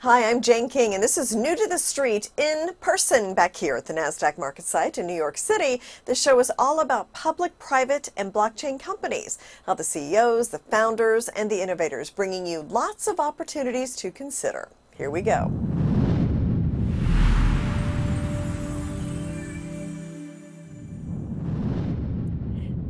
Hi, I'm Jane King, and this is New to the Street in person back here at the NASDAQ market site in New York City. The show is all about public, private, and blockchain companies, how the CEOs, the founders, and the innovators bringing you lots of opportunities to consider. Here we go.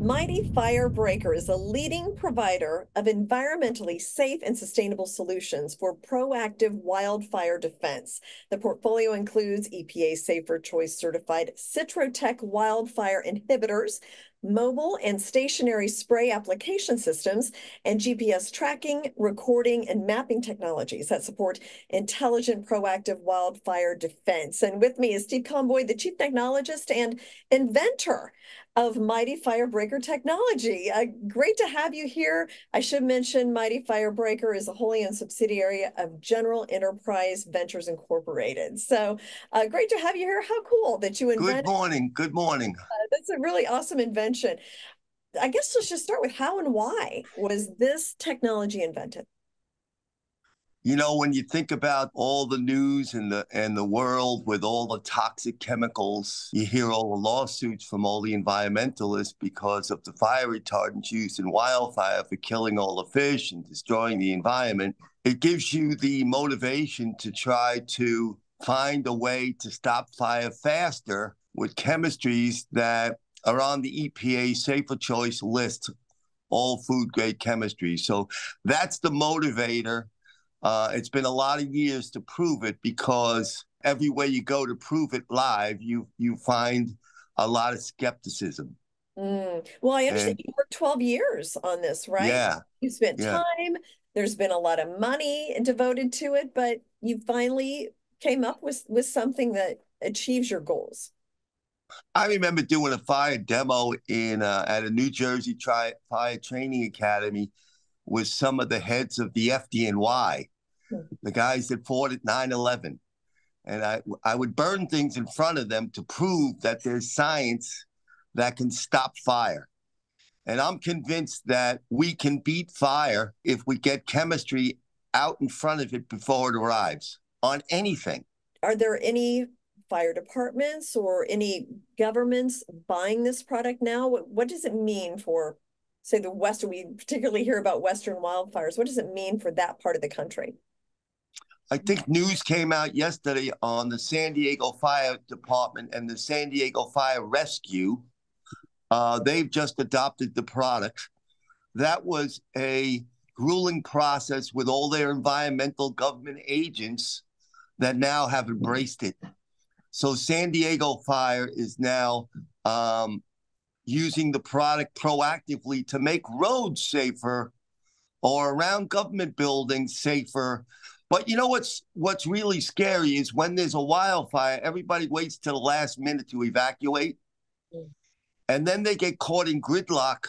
Mighty Firebreaker is a leading provider of environmentally safe and sustainable solutions for proactive wildfire defense. The portfolio includes EPA Safer Choice certified Citrotech wildfire inhibitors, mobile and stationary spray application systems, and GPS tracking, recording, and mapping technologies that support intelligent, proactive wildfire defense. And with me is Steve Conboy, the chief technologist and inventor of Mighty Firebreaker technology. Great to have you here. I should mention Mighty Firebreaker is a wholly owned subsidiary of General Enterprise Ventures Incorporated. So great to have you here. How cool that you invented. Good morning. Good morning. That's a really awesome invention. I guess let's just start with how and why was this technology invented? You know, when you think about all the news in the world with all the toxic chemicals, you hear all the lawsuits from all the environmentalists because of the fire retardants used in wildfire for killing all the fish and destroying the environment. It gives you the motivation to try to find a way to stop fire faster with chemistries that are on the EPA Safer Choice list, all food-grade chemistry. So that's the motivator. It's been a lot of years to prove it because everywhere you go to prove it live, you find a lot of skepticism. Well, I understand you worked 12 years on this, right? Yeah. You spent Yeah. time, there's been a lot of money devoted to it, but you finally came up with something that achieves your goals. I remember doing a fire demo in at a New Jersey fire training academy with some of the heads of the FDNY, the guys that fought at 9/11. And I would burn things in front of them to prove that there's science that can stop fire. And I'm convinced that we can beat fire if we get chemistry out in front of it before it arrives on anything. Are there any fire departments or any governments buying this product now? What does it mean for, say, the Western? We particularly hear about Western wildfires. What does it mean for that part of the country? I think news came out yesterday on the San Diego Fire Department and the San Diego Fire Rescue. They've just adopted the product. That was a grueling process with all their environmental government agents that now have embraced it. So San Diego Fire is now using the product proactively to make roads safer or around government buildings safer. But you know what's really scary is when there's a wildfire, everybody waits till the last minute to evacuate. And then they get caught in gridlock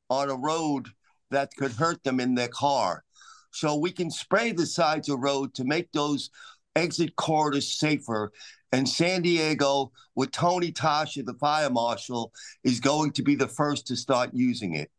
on a road that could hurt them in their car. So we can spray the sides of the road to make those exit corridors safer. And San Diego, with Tony Tasha, the fire marshal, is going to be the first to start using it.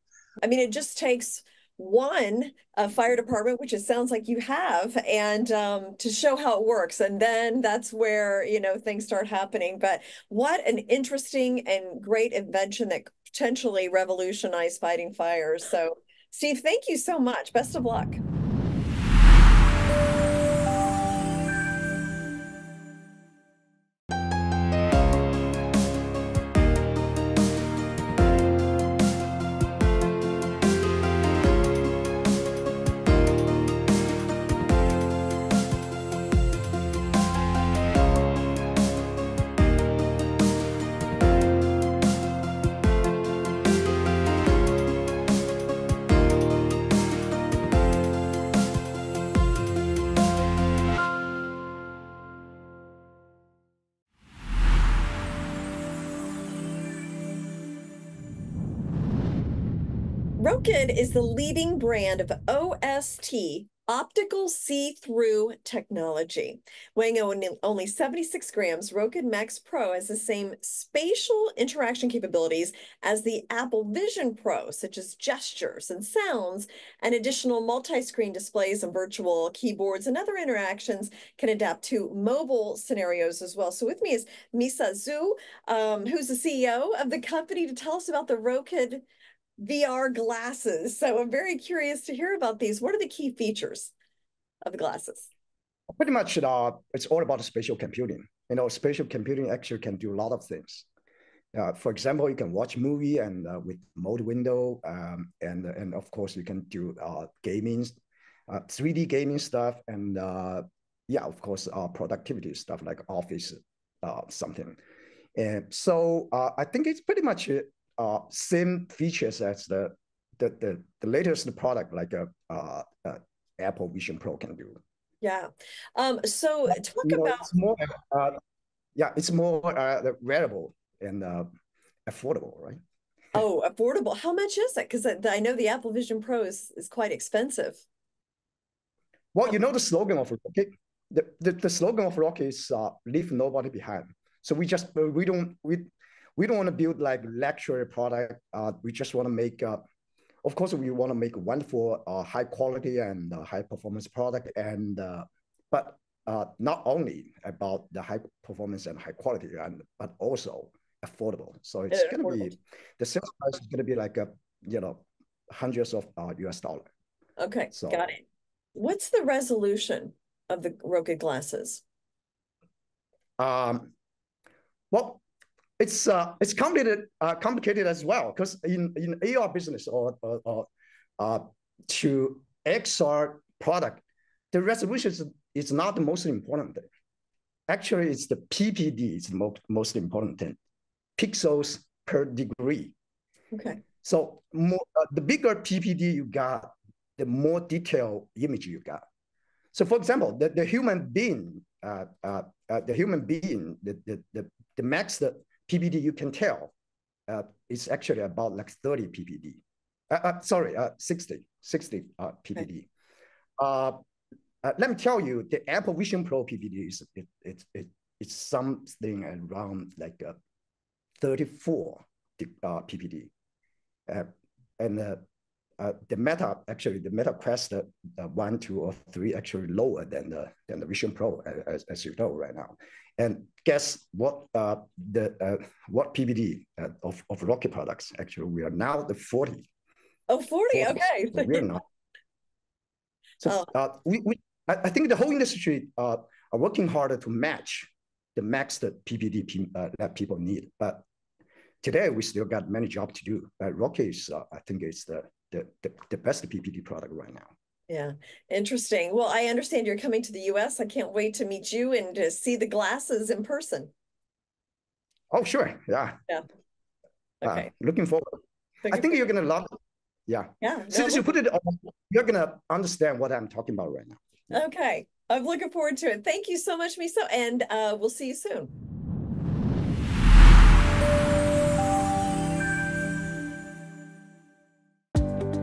I mean, it just takes one fire department, which it sounds like you have, and to show how it works. And then that's where, you know, things start happening. But what an interesting and great invention that potentially revolutionized fighting fires. So, Steve, thank you so much. Best of luck. Rokid is the leading brand of OST Optical see-through technology. Weighing only 76 grams, Rokid Max Pro has the same spatial interaction capabilities as the Apple Vision Pro, such as gestures and sounds, and additional multi-screen displays and virtual keyboards and other interactions can adapt to mobile scenarios as well. So with me is Misa Zhu, who's the CEO of the company, to tell us about the Rokid VR glasses. So I'm very curious to hear about these. What are the key features of the glasses? Pretty much, it's all about spatial computing. Spatial computing actually can do a lot of things. For example, you can watch movie and with mode window, and of course you can do gaming, 3D gaming stuff, and yeah, of course, productivity stuff like office something. And so I think it's pretty much same features as the latest product like Apple Vision Pro can do. Yeah. So talk about it's more it's more wearable and affordable, right? Oh, affordable. How much is it? Because I know the Apple Vision Pro is quite expensive. Well, the slogan of Rokid. The slogan of Rokid is leave nobody behind. So we don't want to build like luxury product. We just want to make, of course, we want to make wonderful, high quality and high performance product. And but not only about the high performance and high quality, but also affordable. So it's going to be, the sales price is going to be like hundreds of US dollars. Okay, so, got it. What's the resolution of the Rokid glasses? Well, it's complicated as well, because in AR business or to XR product, the resolution is not the most important thing. Actually, it's the PPD is the most important thing, pixels per degree. Okay. So the bigger PPD you got, the more detailed image you got. So, for example, the human being, the max PPD you can tell is actually about like 30 PPD. 60 PPD. Okay. Let me tell you, the Apple Vision Pro PPD it's something around like 34 PPD, and the Meta Quest 1, 2, or 3 actually lower than the Vision Pro, as you know right now. And guess what? What PPD of Rokid products? Actually, we are now the 40. Oh, 40. Okay. So we're not. So I think the whole industry are working harder to match the max that PPD that people need. But today we still got many jobs to do. Rokid is, I think, is the best PPD product right now. Yeah, interesting. Well, I understand you're coming to the US. I can't wait to meet you and to see the glasses in person. Oh, sure. Yeah. Yeah. Okay. Looking forward. I think you're going to love it. Yeah. Yeah. Since you put it on, you're going to understand what I'm talking about right now. Okay. I'm looking forward to it. Thank you so much, Misa, and we'll see you soon.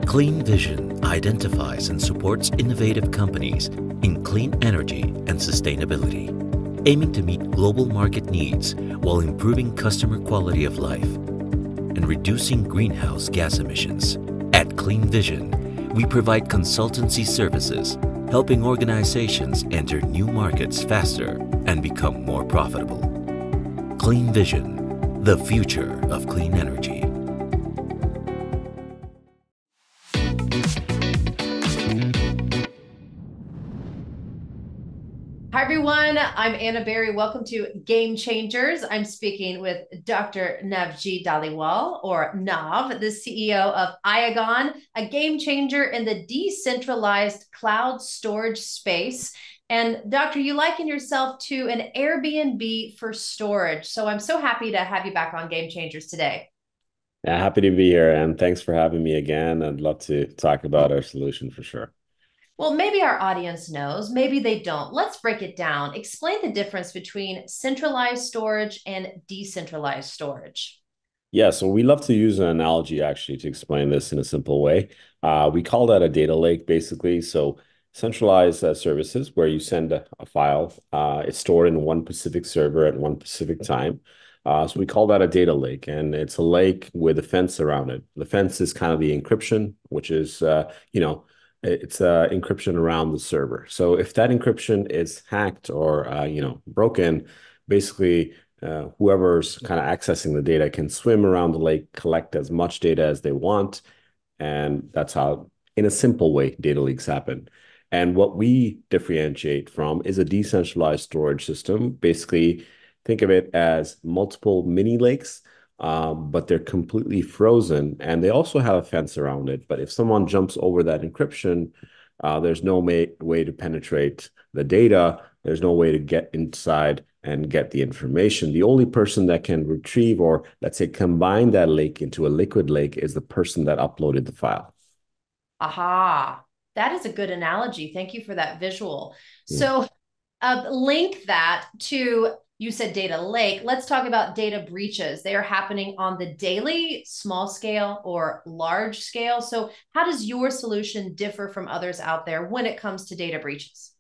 Clean Vision identifies and supports innovative companies in clean energy and sustainability, aiming to meet global market needs while improving customer quality of life and reducing greenhouse gas emissions. At Clean Vision, we provide consultancy services, helping organizations enter new markets faster and become more profitable. Clean Vision, the future of clean energy. Hi, everyone. I'm Anna Berry. Welcome to Game Changers. I'm speaking with Dr. Navjit Dhaliwal, or Nav, the CEO of Iagon, a game changer in the decentralized cloud storage space. And Doctor, you liken yourself to an Airbnb for storage. So I'm so happy to have you back on Game Changers today. Yeah, happy to be here. And thanks for having me again. I'd love to talk about our solution for sure. Well, maybe our audience knows, maybe they don't. Let's break it down. Explain the difference between centralized storage and decentralized storage. Yeah, so we love to use an analogy actually to explain this in a simple way. We call that a data lake, basically. So centralized services where you send a file. It's stored in one specific server at one specific time. So we call that a data lake, and it's a lake with a fence around it. The fence is kind of the encryption, which is, it's encryption around the server. So if that encryption is hacked or, broken, basically whoever's kind of accessing the data can swim around the lake, collect as much data as they want. And that's how, in a simple way, data leaks happen. And what we differentiate from is a decentralized storage system. Basically, think of it as multiple mini lakes, but they're completely frozen. And they also have a fence around it. But if someone jumps over that encryption, there's no way to penetrate the data. There's no way to get inside and get the information. The only person that can retrieve or, let's say, combine that lake into a liquid lake is the person that uploaded the file. Aha, that is a good analogy. Thank you for that visual. So link that to, you said data lake. Let's talk about data breaches. They are happening on the daily, small scale, or large scale. So how does your solution differ from others out there when it comes to data breaches?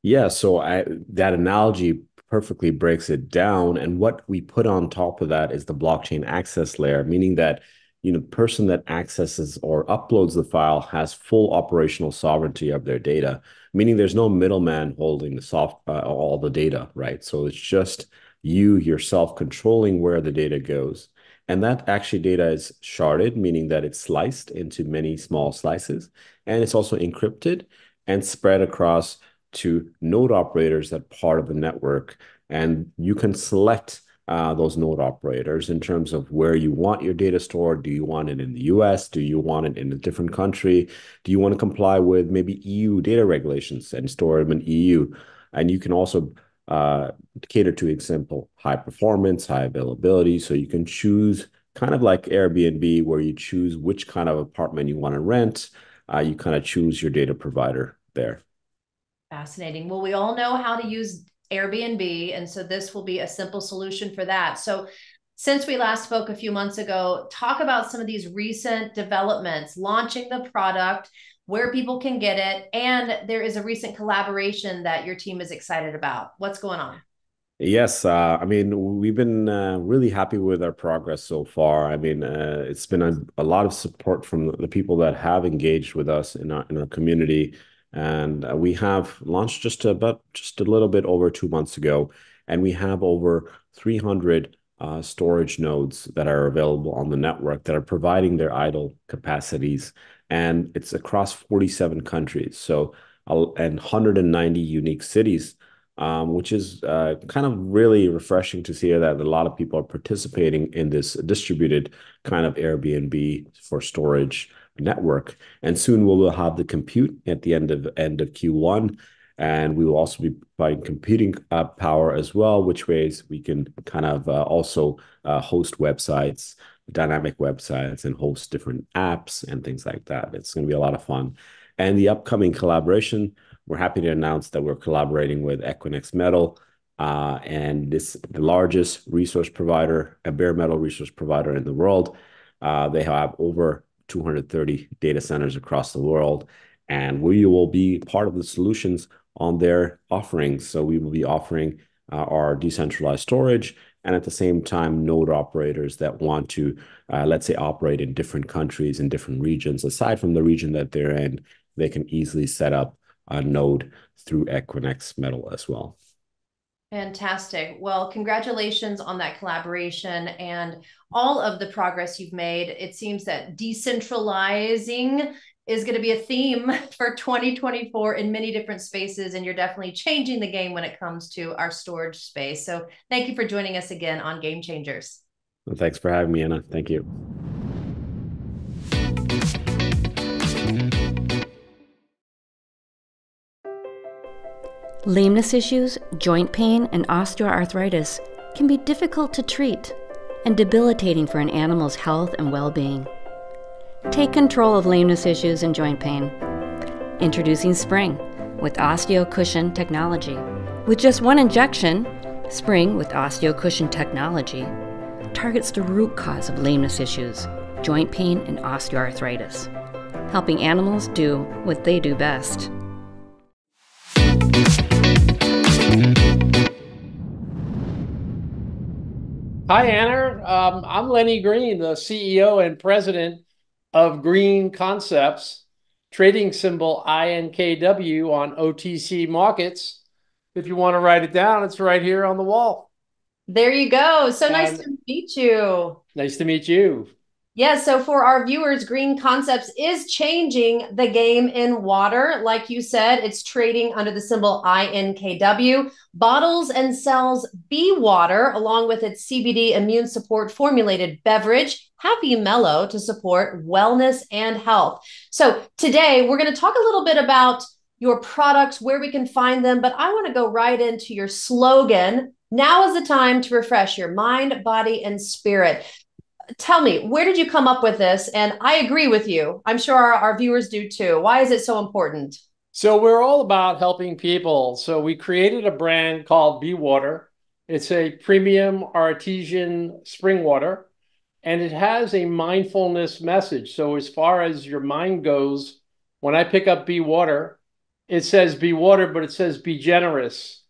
Yeah, so that analogy perfectly breaks it down. And what we put on top of that is the blockchain access layer, meaning that the person that accesses or uploads the file has full operational sovereignty of their data, meaning there's no middleman holding all the data, right? So it's just you yourself controlling where the data goes. And that actually data is sharded, meaning that it's sliced into many small slices. And it's also encrypted and spread across to node operators that are part of the network. And you can select those node operators in terms of where you want your data stored. Do you want it in the US? Do you want it in a different country? Do you want to comply with maybe EU data regulations and store them in EU? And you can also cater to example, high performance, high availability. So you can choose kind of like Airbnb, where you choose which kind of apartment you want to rent. You kind of choose your data provider there. Fascinating. Well, we all know how to use Airbnb, and so this will be a simple solution for that. So since we last spoke a few months ago, talk about some of these recent developments, launching the product, where people can get it, and there is a recent collaboration that your team is excited about. What's going on? Yes, I mean, we've been really happy with our progress so far. I mean, it's been a lot of support from the people that have engaged with us in our community. And we have launched just a little bit over 2 months ago, and we have over 300 storage nodes that are available on the network that are providing their idle capacities, and it's across 47 countries, and 190 unique cities, which is kind of really refreshing to see that a lot of people are participating in this distributed kind of Airbnb for storage network. And soon we will have the compute at the end of Q1, and we will also be providing computing power as well, which ways we can kind of also host websites, dynamic websites, and host different apps and things like that. It's going to be a lot of fun. And the upcoming collaboration, we're happy to announce that we're collaborating with Equinix Metal, and this the largest resource provider, a bare metal resource provider in the world. They have over 230 data centers across the world, and we will be part of the solutions on their offerings. So we will be offering our decentralized storage, and at the same time, node operators that want to, let's say, operate in different countries and different regions. Aside from the region that they're in, they can easily set up a node through Equinix Metal as well. Fantastic. Well, congratulations on that collaboration and all of the progress you've made. It seems that decentralizing is going to be a theme for 2024 in many different spaces, and you're definitely changing the game when it comes to our storage space. So thank you for joining us again on Game Changers. Well, thanks for having me, Anna. Thank you. Lameness issues, joint pain, and osteoarthritis can be difficult to treat and debilitating for an animal's health and well-being. Take control of lameness issues and joint pain. Introducing Spring with OsteoCushion technology. With just one injection, Spring with OsteoCushion technology targets the root cause of lameness issues, joint pain, and osteoarthritis, helping animals do what they do best. Hi, Anna. I'm Lenny Green, the CEO and president of Greene Concepts, trading symbol INKW on OTC Markets. If you want to write it down, it's right here on the wall. There you go. So nice to meet you. Nice to meet you. Yeah, so for our viewers, Greene Concepts is changing the game in water. Like you said, it's trading under the symbol INKW. Bottles and sells Be Water along with its CBD immune support formulated beverage, Happy Mellow, to support wellness and health. So today we're going to talk a little bit about your products, where we can find them, but I want to go right into your slogan. Now is the time to refresh your mind, body, and spirit. Tell me, where did you come up with this? And I agree with you. I'm sure our viewers do too. Why is it so important? So we're all about helping people. So we created a brand called Be Water. It's a premium artesian spring water, and it has a mindfulness message. So as far as your mind goes, when I pick up Be Water, it says Be Water, but it says be generous,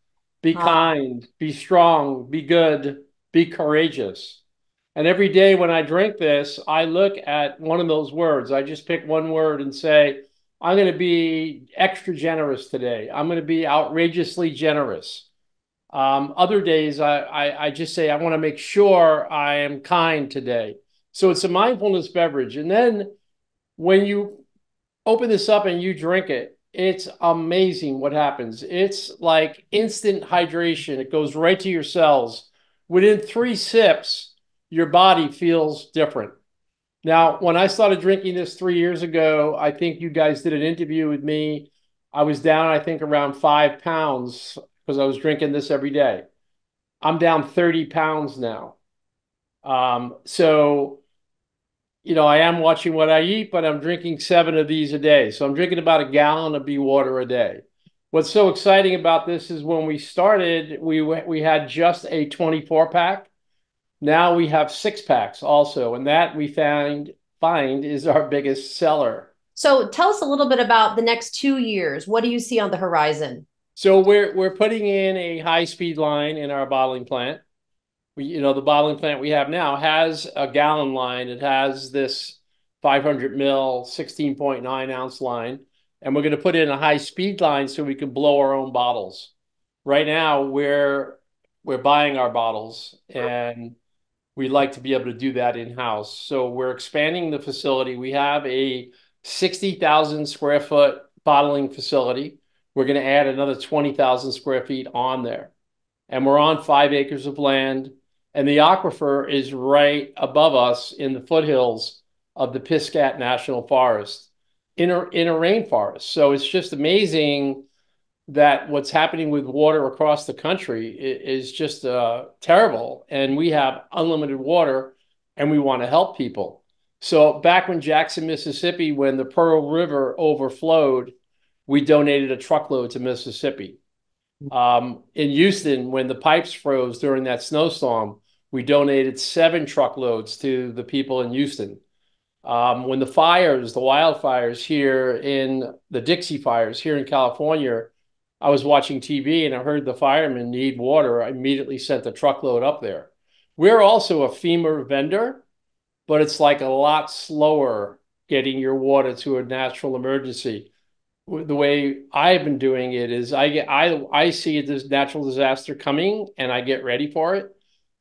be kind, be strong, be good, be courageous. And every day when I drink this, I look at one of those words. I just pick one word and say, I'm going to be extra generous today. I'm going to be outrageously generous. Other days, I just say, I want to make sure I am kind today. So it's a mindfulness beverage. And then when you open this up and you drink it, it's amazing what happens. It's like instant hydration. It goes right to your cells. Within 3 sips, your body feels different. Now, when I started drinking this 3 years ago, I think you guys did an interview with me. I was down, I think, around 5 pounds because I was drinking this every day. I'm down 30 pounds now. So, I am watching what I eat, but I'm drinking 7 of these a day. So I'm drinking about a gallon of Be Water a day. What's so exciting about this is when we started, we had just a 24-pack. Now we have 6-packs also, and that we find is our biggest seller. So tell us a little bit about the next 2 years. What do you see on the horizon? So we're putting in a high-speed line in our bottling plant. The bottling plant we have now has a gallon line. It has this 500 mil, 16.9 ounce line, and we're going to put in a high-speed line so we can blow our own bottles. Right now, we're buying our bottles, and we'd like to be able to do that in-house. So we're expanding the facility. We have a 60,000 square foot bottling facility. We're going to add another 20,000 square feet on there. And we're on 5 acres of land. And the aquifer is right above us in the foothills of the Pisgat National Forest in a rainforest. So it's just amazing that what's happening with water across the country is just terrible. And we have unlimited water and we want to help people. So back when Jackson, Mississippi, when the Pearl River overflowed, we donated a truckload to Mississippi. In Houston, when the pipes froze during that snowstorm, we donated 7 truckloads to the people in Houston. When the wildfires here in the Dixie fires here in California, I was watching TV and I heard the firemen need water. I immediately sent a truckload up there. We're also a FEMA vendor, but it's like a lot slower getting your water to a natural emergency. The way I've been doing it is I see this natural disaster coming and I get ready for it.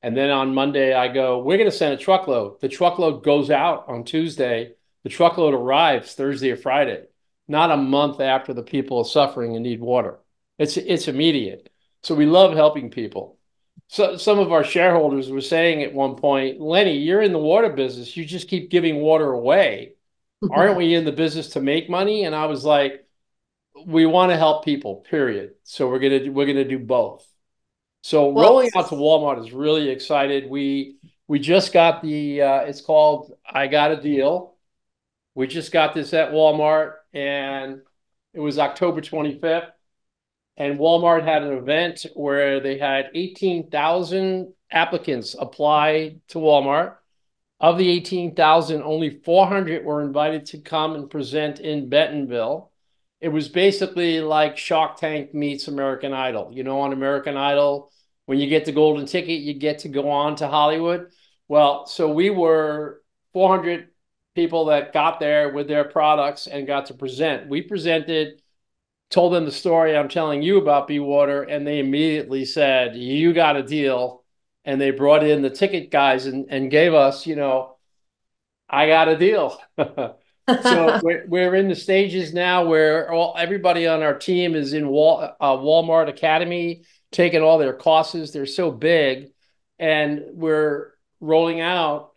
And then on Monday, I go, we're going to send a truckload. The truckload goes out on Tuesday. The truckload arrives Thursday or Friday, not a month after the people are suffering and need water. It's immediate. So we love helping people. So some of our shareholders were saying at one point, Lenny, you're in the water business. You just keep giving water away. Aren't we in the business to make money? And I was like, we want to help people, period. So we're gonna do both. So rolling out to Walmart is really excited. We just got the it's called I Got a Deal. We just got this at Walmart, and it was October 25th. And Walmart had an event where they had 18,000 applicants apply to Walmart. Of the 18,000, only 400 were invited to come and present in Bentonville. it was basically like Shark Tank meets American Idol. You know, on American Idol, when you get the golden ticket, you get to go on to Hollywood. Well, so we were 400 people that got there with their products and got to present. We presented, told them the story I'm telling you about Be Water, and they immediately said, you got a deal. And they brought in the ticket guys and gave us, you know, I got a deal. So we're in the stages now where everybody on our team is in Walmart Academy, taking all their courses. They're so big, and we're rolling out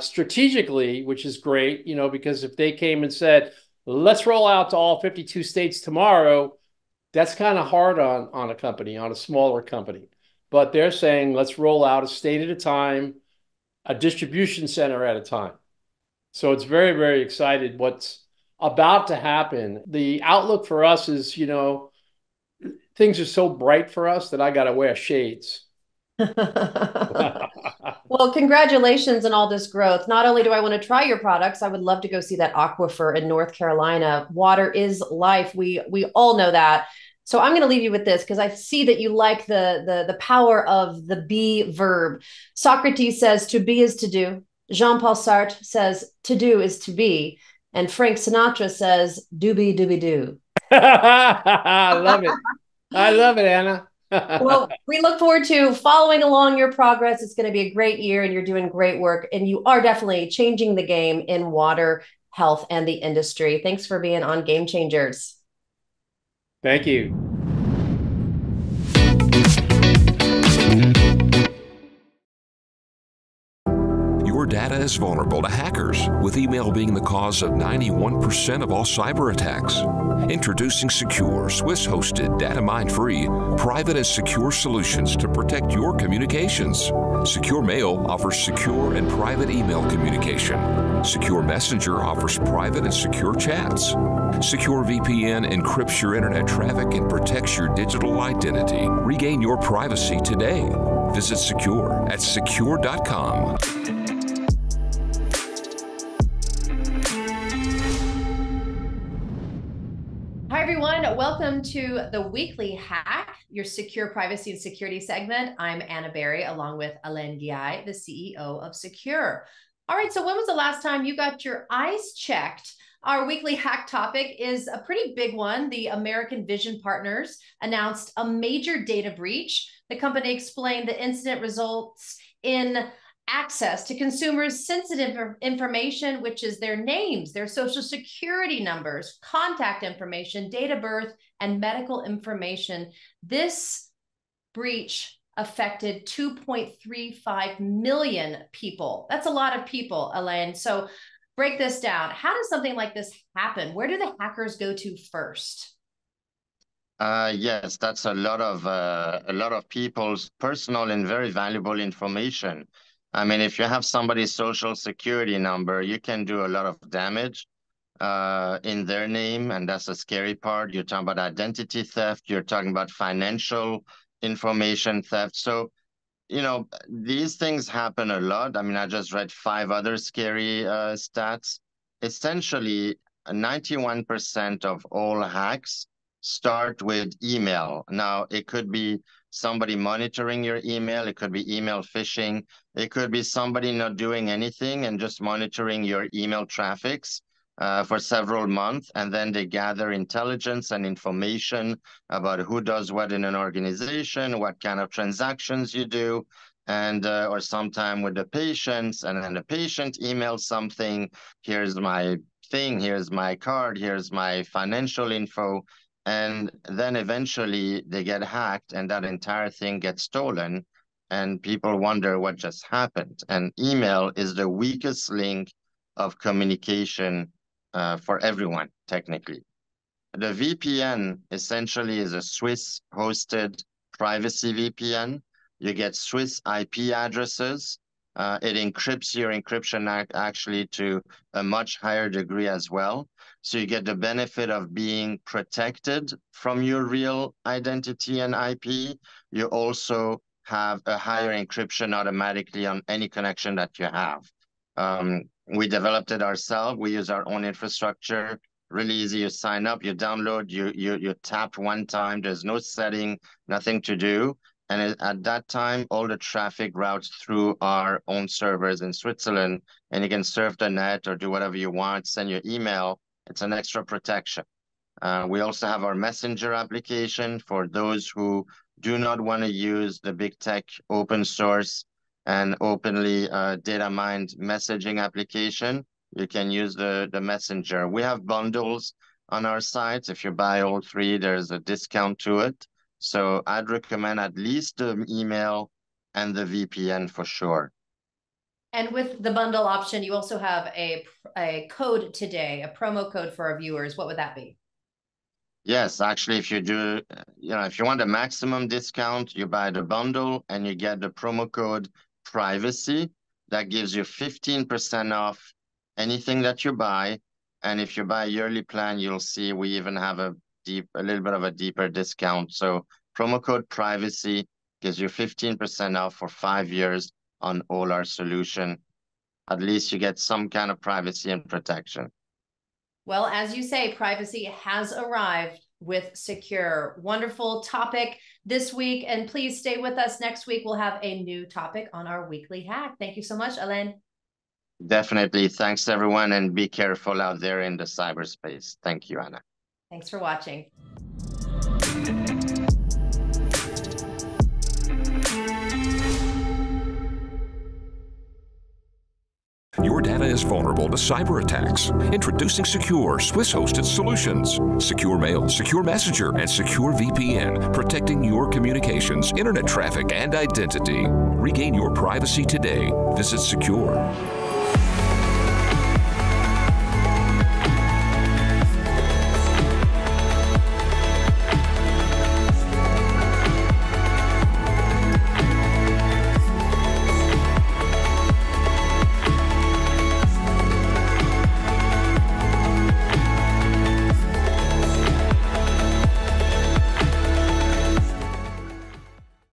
strategically, which is great, you know, because if they came and said, let's roll out to all 52 states tomorrow, that's kind of hard on a company, on a smaller company. But they're saying, let's roll out a state at a time, a distribution center at a time. So it's very, very excited what's about to happen. The outlook for us is, you know, things are so bright for us that I got to wear shades. Well, congratulations on all this growth. Not only do I want to try your products, I would love to go see that aquifer in North Carolina. Water is life. We all know that. So I'm going to leave you with this because I see that you like the power of the be verb. Socrates says to be is to do. Jean-Paul Sartre says to do is to be. And Frank Sinatra says doobie doobie doo. I love it. I love it, Anna. Well, we look forward to following along your progress. It's going to be a great year and you're doing great work. And you are definitely changing the game in water, health, and the industry. Thanks for being on Game Changers. Thank you. Your data is vulnerable to hackers, with email being the cause of 91% of all cyber attacks. Introducing secure, Swiss-hosted, data mine-free, private and secure solutions to protect your communications. Secure Mail offers secure and private email communication. Secure Messenger offers private and secure chats. Secure VPN encrypts your internet traffic and protects your digital identity. Regain your privacy today. Visit Secure at secure.com. Hi, everyone. Welcome to the Weekly Hack, your secure privacy and security segment. I'm Anna Berry, along with Alain Guy, the CEO of Secure. All right, so when was the last time you got your eyes checked? Our weekly hack topic is a pretty big one. The American Vision Partners announced a major data breach. The company explained the incident results in access to consumers' sensitive information, which is their names, their social security numbers, contact information, date of birth, and medical information. This breach affected 2.35 million people. That's a lot of people, Alain. So break this down. How does something like this happen? Where do the hackers go to first? Yes, that's a lot of people's personal and very valuable information. I mean, if you have somebody's social security number, you can do a lot of damage in their name, and that's a scary part. You're talking about identity theft. You're talking about financial information theft. So, you know, these things happen a lot. I mean, I just read 5 other scary stats. Essentially, 91% of all hacks start with email. Now, it could be somebody monitoring your email. It could be email phishing. It could be somebody not doing anything and just monitoring your email traffics for several months. And then they gather intelligence and information about who does what in an organization, what kind of transactions you do, and or sometime with the patients. And then the patient emails something. Here's my thing. Here's my card. Here's my financial info. And then eventually they get hacked and that entire thing gets stolen and people wonder what just happened. And email is the weakest link of communication for everyone, technically. The VPN essentially is a Swiss-hosted privacy VPN. You get Swiss IP addresses. It encrypts your encryption actually to a much higher degree as well. So you get the benefit of being protected from your real identity and IP. You also have a higher encryption automatically on any connection that you have. We developed it ourselves. We use our own infrastructure. really easy. You sign up, you download, you tap one time. There's no setting, nothing to do. And at that time, all the traffic routes through our own servers in Switzerland, and you can surf the net or do whatever you want, send your email. It's an extra protection. We also have our messenger application for those who do not want to use the big tech open source and openly data mined messaging application. You can use the messenger. We have bundles on our site. If you buy all three, there's a discount to it. So I'd recommend at least the email and the VPN for sure. And with the bundle option, you also have a code today, a promo code for our viewers. What would that be? Yes, actually, if you do, if you want a maximum discount, you buy the bundle and you get the promo code privacy. That gives you 15% off anything that you buy. And if you buy a yearly plan, you'll see we even have a little bit of a deeper discount. So promo code privacy gives you 15% off for 5 years on all our solution. At least you get some kind of privacy and protection. Well, as you say, privacy has arrived with Secure. Wonderful topic this week. And please stay with us next week. We'll have a new topic on our weekly hack. Thank you so much, Alain. Definitely. Thanks, everyone. And be careful out there in the cyberspace. Thank you, Anna. Thanks for watching. Your data is vulnerable to cyber attacks. Introducing secure Swiss-hosted solutions. Secure Mail, Secure Messenger, and Secure VPN, protecting your communications, internet traffic, and identity. Regain your privacy today. Visit Secure.